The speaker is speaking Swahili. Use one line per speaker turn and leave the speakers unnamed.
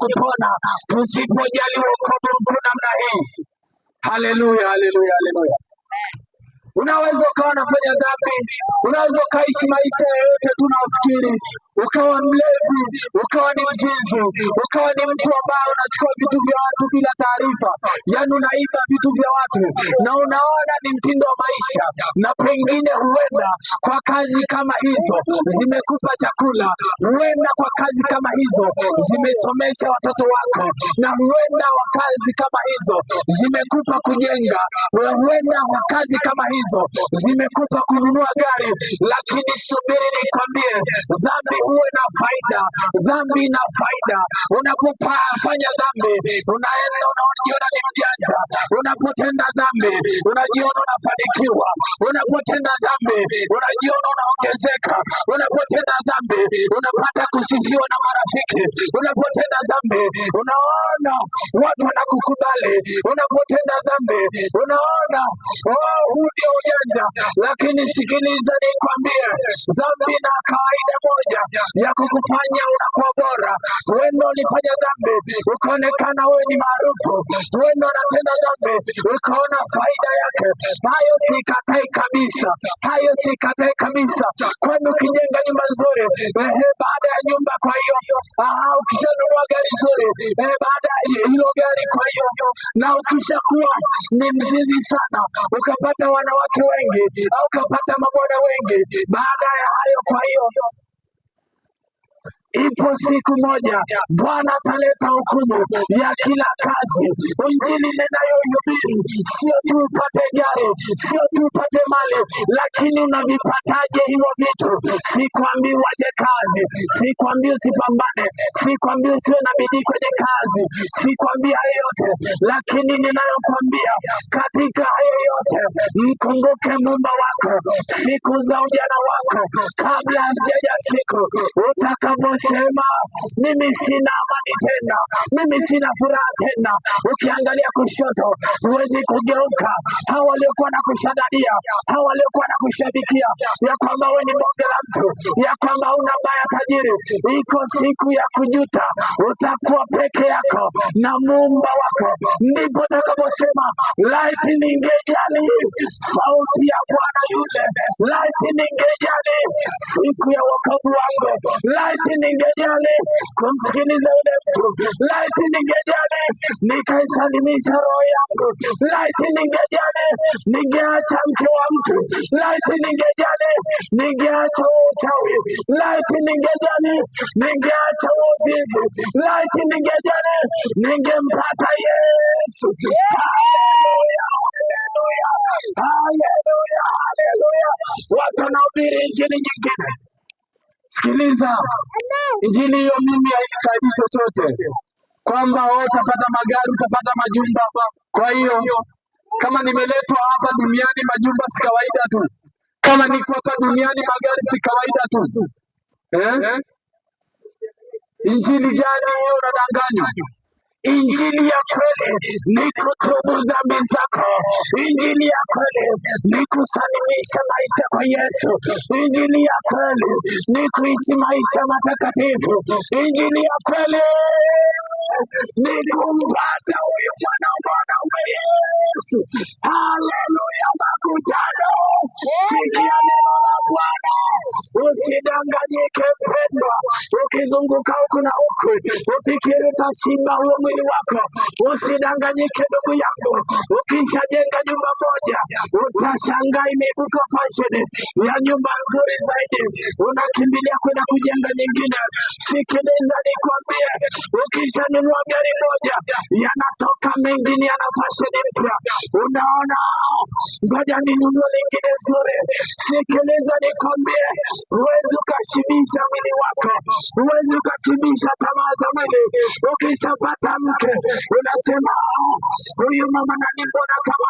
kupona tusipojali wokovu mkuu namna hii. Haleluya, haleluya, haleluya. Unaweza ukawa unafanya dhambi, unaweza ukaishi maisha yoyote tu unaofikiri, ukawa mlevi, ukawa ni mzinzi, ukawa ni mtu ambaye unachukua vitu vya watu bila taarifa, yaani unaiba vitu vya watu na unaona ni mtindo wa maisha, na pengine huenda kwa kazi kama hizo zimekupa chakula, huenda kwa kazi kama hizo zimesomesha watoto wako, na huenda kwa kazi kama hizo zimekupa kujenga, huenda kwa kazi kama hizo zimekupa kununua gari, lakini subiri nikwambie, dhambi huwa na faida, dhambi ina faida. Unapofanya dhambi unaenda unajiona ni mjanja, unapotenda dhambi unajiona unafanikiwa, unapotenda dhambi unajiona unaongezeka, unapotenda dhambi unapata kusifiwa na marafiki, unapotenda dhambi unaona watu wanakukubali, unapotenda dhambi unaona huu ndio ujanja. Lakini sikiliza nikwambie, dhambi na kawaida moja ya kukufanya unakuwa bora. Huenda ulifanya dhambi ukaonekana wewe ni maarufu, huenda unatenda dhambi ukaona faida yake. Hayo sikatai kabisa, hayo sikatai kabisa. Kwani ukijenga nyumba nzuri, baada ya nyumba, kwa hiyo ukishanunua gari nzuri, baada ya hilo gari, kwa hiyo na ukishakuwa ni mzizi sana, ukapata wanawake wengi au ukapata mabwana wengi, baada ya hayo, kwa hiyo ipo siku moja Bwana ataleta hukumu ya kila kazi. Injili ninayohubiri sio tu upate gari, sio tu upate mali, lakini unavipataje hivyo vitu? Sikwambii waje kazi, sikwambii usipambane, sikwambii usiwe na bidii kwenye kazi, sikwambii hayo yote, lakini ninayokuambia katika hayo yote, mkumbuke Muumba wako siku za ujana wako, kabla hazijaja siku utakaposema mimi sina amani tena, mimi sina furaha tena. Ukiangalia kushoto huwezi kugeuka. Hao waliokuwa na kushadadia, hao waliokuwa na kushabikia ya kwamba wewe ni bonge la mtu, ya kwamba una baya tajiri, iko siku ya kujuta. Utakuwa peke yako na Muumba wako, ndipo utakaposema laiti ningejali sauti ya Bwana yule, laiti ningejali siku ya wokovu wangu, laiti ningejali kumsikiliza yule mtu, laiti ningejali nikaisalimisha roho yangu, laiti ningejali ningeacha mke wa mtu, laiti ningejali ningeacha uchawi, laiti ningejali ningeacha uzinzi, laiti ningejali ningempata Yesu. Haleluya, haleluya, haleluya, haleluya. Watu wanahubiri injili nyingine. Sikiliza, injili hiyo mimi hainisaidii chochote, kwamba utapata magari, utapata majumba. Kwa hiyo kama nimeletwa hapa duniani, majumba si kawaida tu, kama niko hapa duniani, magari si kawaida tu. Injili gani hiyo? Unadanganywa. Injili ya kweli ni kutubu dhambi zako. Injili ya kweli ni kusalimisha maisha kwa Yesu. Injili ya kweli ni kuishi maisha matakatifu. Injili ya kweli ni kumpata huyu mwanaume Yesu. Haleluya, makutano. Sikia neno la Bwana. Usidanganyike mpendwa, ukizunguka huku na huku ufikiri utashiba huo mwili wako. Usidanganyike ndugu yangu, ukishajenga nyumba moja utashangaa imeibuka fashion ya nyumba nzuri zaidi, unakimbilia kwenda kujenga nyingine. Sikiliza nikwambie, ukishanunua gari moja yanatoka mengine yana fashion mpya, unaona ngoja ninunue lingine nzuri. Sikiliza nikwambie, huwezi ukashibisha mwili wako, huwezi ukashibisha tamaa za mwili. Ukishapata mke unasema huyu mama nani, mbona kama